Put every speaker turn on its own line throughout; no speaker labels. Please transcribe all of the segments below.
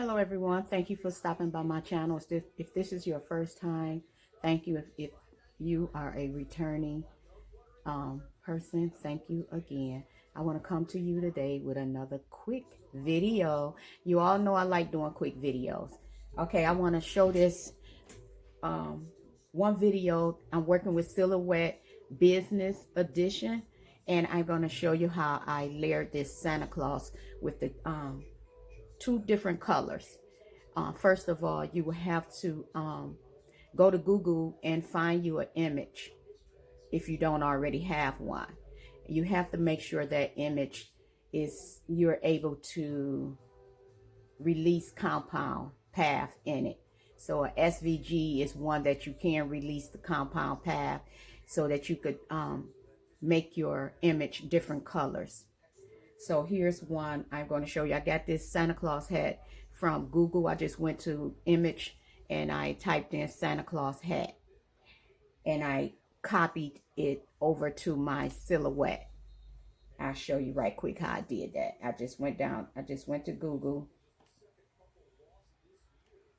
Hello everyone, thank you for stopping by my channel. If this is your first time, thank you. If you are a returning person, thank you again. I want to come to you today with another quick video. You all know I like doing quick videos. Okay, I want to show this one video. I'm working with Silhouette Business Edition, and I'm going to show you how I layered this Santa Claus with the two different colors. First of all, you will have to go to Google and find you an image if you don't already have one. You have to make sure that image is you're able to release compound path in it. So a SVG is one that you can release the compound path so that you could make your image different colors. So here's one I'm going to show you. I got this Santa Claus hat from Google. I just went to image and I typed in Santa Claus hat and I copied it over to my silhouette. I'll show you right quick how I did that. I just went to Google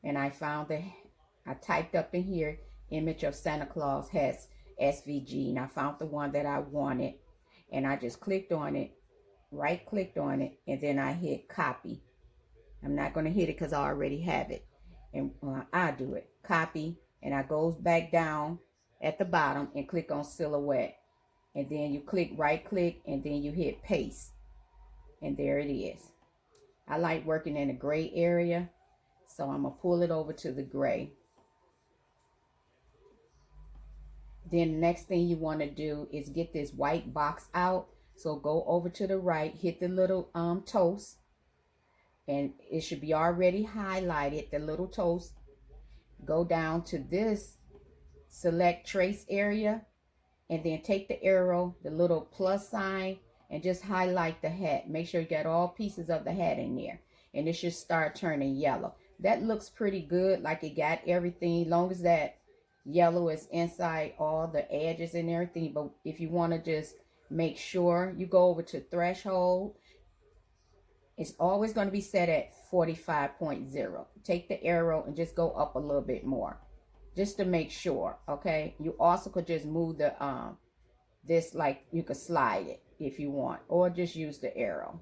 and I found I typed up in here image of Santa Claus has SVG, and I found the one that I wanted, and I just clicked on it, right clicked on it, and then I hit copy. I'm not going to hit it because I already have it, and I do it copy, and I goes back down at the bottom and click on silhouette, and then you click right click and then you hit paste, and there it is. I like working in a gray area, so I'm gonna pull it over to the gray. Then the next thing you want to do is get this white box out. So go over to the right, hit the little toast, and it should be already highlighted, the little toast. Go down to this, select trace area, and then take the arrow, the little plus sign, and just highlight the hat. Make sure you got all pieces of the hat in there, and it should start turning yellow. That looks pretty good, like it got everything, long as that yellow is inside all the edges and everything. But if you want to just make sure, you go over to threshold. It's always going to be set at 45.0. Take the arrow and just go up a little bit more, just to make sure. Okay, you also could just move the this, like you could slide it if you want, or just use the arrow.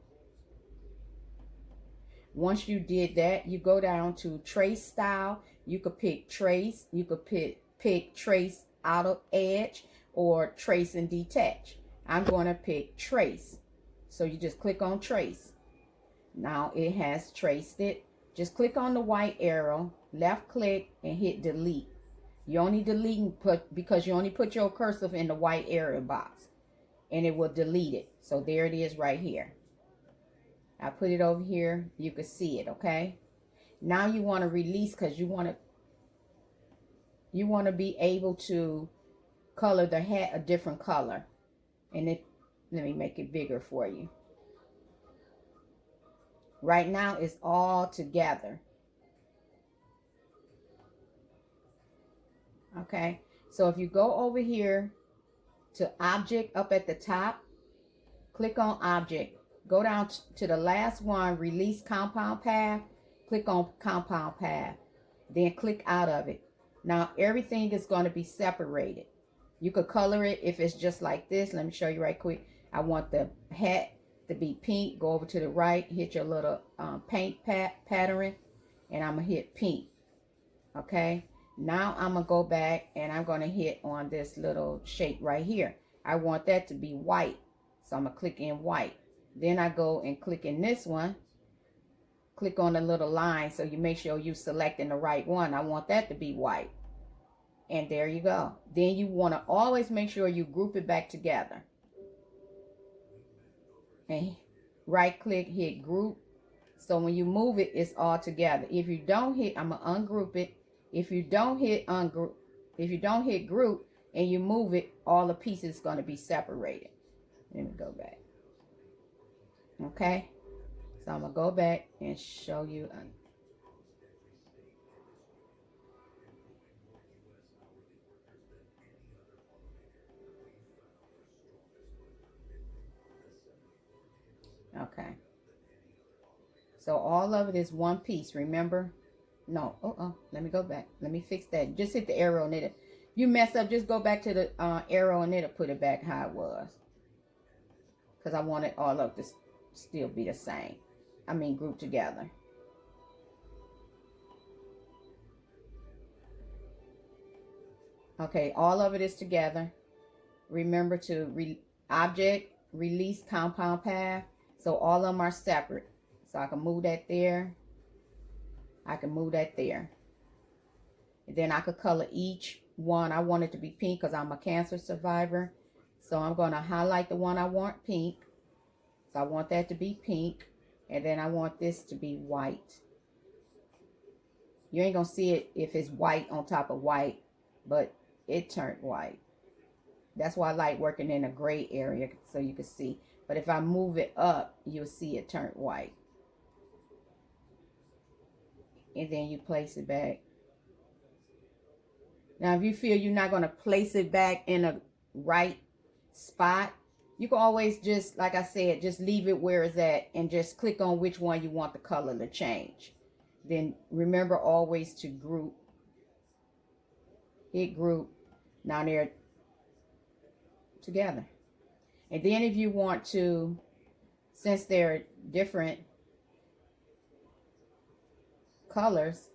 Once you did that, you go down to trace style. You could pick trace, you could pick trace out of edge, or trace and detach. I'm going to pick trace, so you just click on trace. Now it has traced it. Just click on the white arrow, left click, and hit delete. You only delete because you only put your cursor in the white area box, and it will delete it. So there it is right here. I put it over here. You can see it. Okay. Now you want to release, because you want to be able to color the hat a different color. And let me make it bigger for you. Right now it's all together. Okay, so if you go over here to object up at the top, click on object, go down to the last one, release compound path, click on compound path, then click out of it. Now everything is going to be separated. You could color it if it's just like this. Let me show you right quick. I want the hat to be pink. Go over to the right, hit your little paint pattern, and I'm going to hit pink. Okay, now I'm going to go back and I'm going to hit on this little shape right here. I want that to be white, so I'm going to click in white. Then I go and click in this one. Click on the little line, so you make sure you're selecting the right one. I want that to be white. And there you go. Then you want to always make sure you group it back together. And right click, hit group. So when you move it, it's all together. If you don't hit, I'm going to ungroup it. If you don't hit ungroup, if you don't hit group and you move it, all the pieces going to be separated. Let me go back. Okay. So I'm going to go back and show you. Okay. So all of it is one piece, remember? No, let me go back. Let me fix that. Just hit the arrow and it'll, you mess up, just go back to the arrow and it'll put it back how it was. Because I want it all of this still be the same. I mean, grouped together. Okay, all of it is together. Remember to object, release, compound path. So all of them are separate. So I can move that there. I can move that there. And then I could color each one. I want it to be pink because I'm a cancer survivor. So I'm going to highlight the one I want pink. So I want that to be pink. And then I want this to be white. You ain't going to see it if it's white on top of white, but it turned white. That's why I like working in a gray area so you can see. But if I move it up, you'll see it turned white. And then you place it back. Now, if you feel you're not going to place it back in a right spot, you can always just, like I said, just leave it where it's at and just click on which one you want the color to change. Then remember always to group. Hit group. Now they're together. And then if you want to, since they're different colors,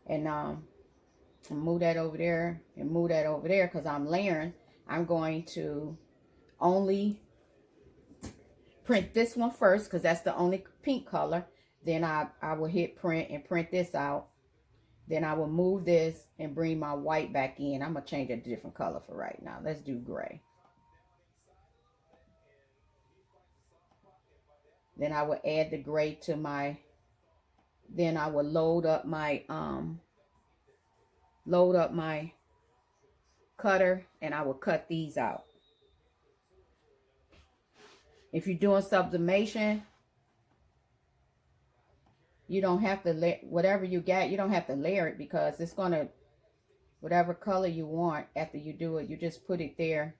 and move that over there and move that over there because I'm layering, I'm going to only print this one first because that's the only pink color. Then I will hit print and print this out. Then I will move this and bring my white back in. I'm going to change it to a different color for right now. Let's do gray. Then I will add the gray to my, then I will load up my cutter and I will cut these out. If you're doing sublimation, you don't have to whatever you got, you don't have to layer it because it's going to, whatever color you want after you do it, you just put it there.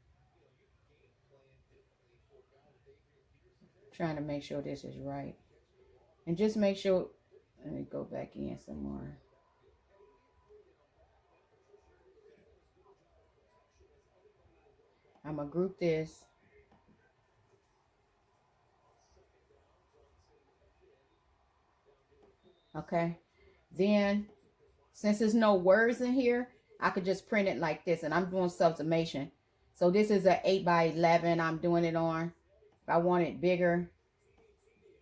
Trying to make sure this is right. And just make sure, let me go back in some more. I'm going to group this. Okay. Then, since there's no words in here, I could just print it like this. And I'm doing sublimation. So this is an 8x11 I'm doing it on. If I want it bigger,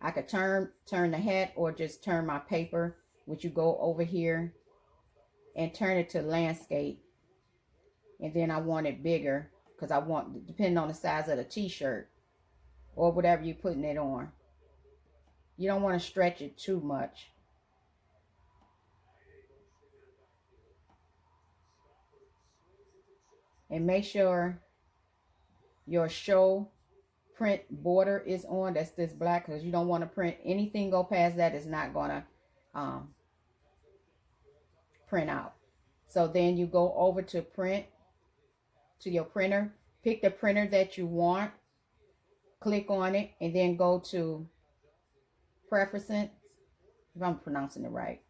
I could turn the head or just turn my paper, which you go over here and turn it to landscape. And then I want it bigger because I want, depending on the size of the t-shirt or whatever you're putting it on. You don't want to stretch it too much. And make sure your show print border is on. That's this black because you don't want to print anything go past that is not going to print out. So then you go over to print, to your printer. Pick the printer that you want. Click on it and then go to preferences. If I'm pronouncing it right.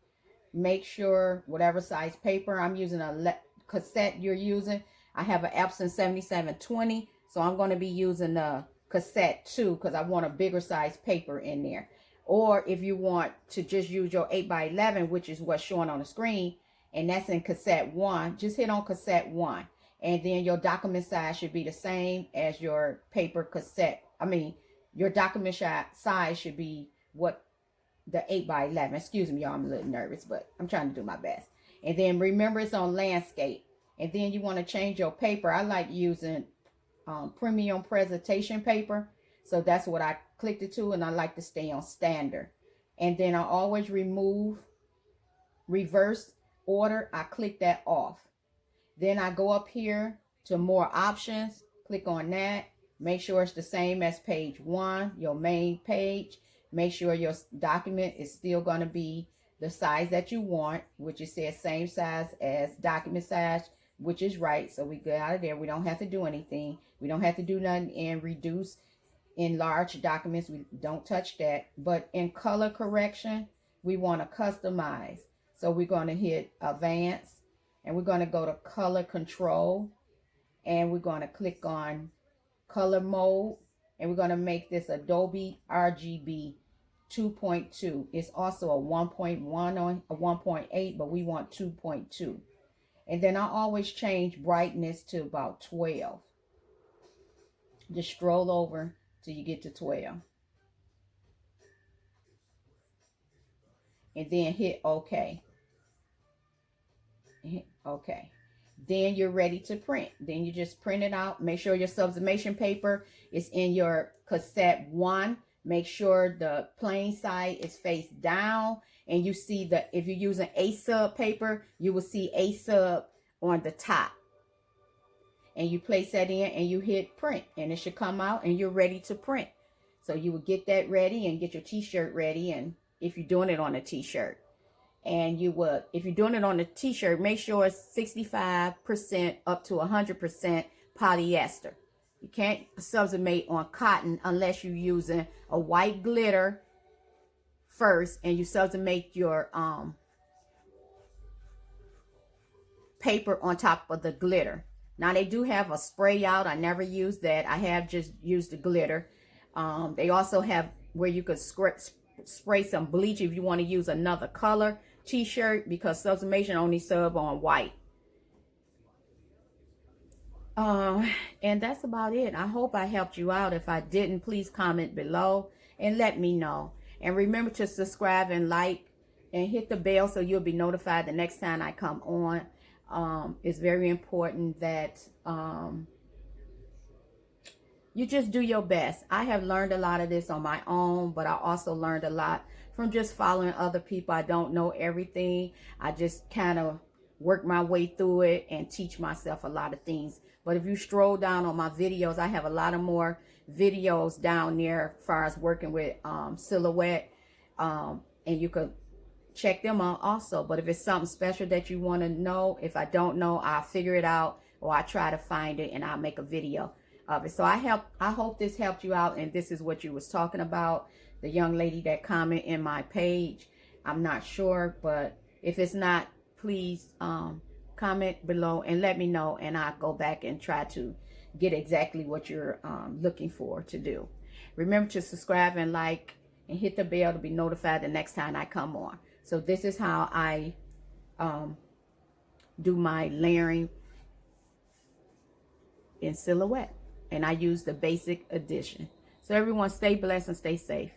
Make sure whatever size paper I'm using, a cassette you're using. I have an Epson 7720, so I'm going to be using the cassette 2 because I want a bigger size paper in there. Or if you want to just use your 8x11, which is what's showing on the screen, and that's in cassette 1, just hit on cassette 1. And then your document size should be the same as your paper cassette. I mean, your document size should be what the 8x11. Excuse me, y'all, I'm a little nervous, but I'm trying to do my best. And then remember it's on landscape. And then you want to change your paper. I like using premium presentation paper. So that's what I clicked it to. And I like to stay on standard. And then I always remove reverse order. I click that off. Then I go up here to more options. Click on that. Make sure it's the same as page 1, your main page. Make sure your document is still going to be the size that you want, which it says same size as document size, which is right. So we get out of there. We don't have to do anything. We don't have to do nothing and reduce In large documents, we don't touch that. But in color correction, we want to customize. So we're going to hit advance, and we're going to go to color control, and we're going to click on color mode, and we're going to make this Adobe RGB 2.2. It's also a 1.1 on a 1.8, but we want 2.2. And then I always change brightness to about 12. Just stroll over till you get to 12. And then hit OK. Hit OK. Then you're ready to print. Then you just print it out. Make sure your sublimation paper is in your cassette 1. Make sure the plain side is face down. And you see that if you're using A sub paper, you will see A sub on the top. And you place that in and you hit print. And it should come out and you're ready to print. So you will get that ready and get your t-shirt ready. And if you're doing it on a t-shirt. And you would, if you're doing it on a t-shirt, make sure it's 65% up to 100% polyester. You can't sublimate on cotton unless you're using a white glitter first and you sublimate your paper on top of the glitter. Now they do have a spray out. I never used that. I have just used the glitter. They also have where you could spray some bleach if you want to use another color t-shirt, because sublimation only sub on white. And that's about it. I hope I helped you out. If I didn't, please comment below and let me know. And remember to subscribe and like and hit the bell so you'll be notified the next time I come on. It's very important that you just do your best. I have learned a lot of this on my own, but I also learned a lot from just following other people. I don't know everything. I just kind of work my way through it and teach myself a lot of things. But if you stroll down on my videos, I have a lot of more videos down there as far as working with silhouette. And you could check them out also. But if it's something special that you want to know, if I don't know, I'll figure it out, or I try to find it and I'll make a video of it. So I hope this helped you out, and this is what you was talking about. The young lady that commented in my page, I'm not sure, but if it's not, please comment below and let me know, and I'll go back and try to get exactly what you're looking for to do. Remember to subscribe and like and hit the bell to be notified the next time I come on. So this is how I do my layering in silhouette, and I use the basic edition. So everyone, stay blessed and stay safe.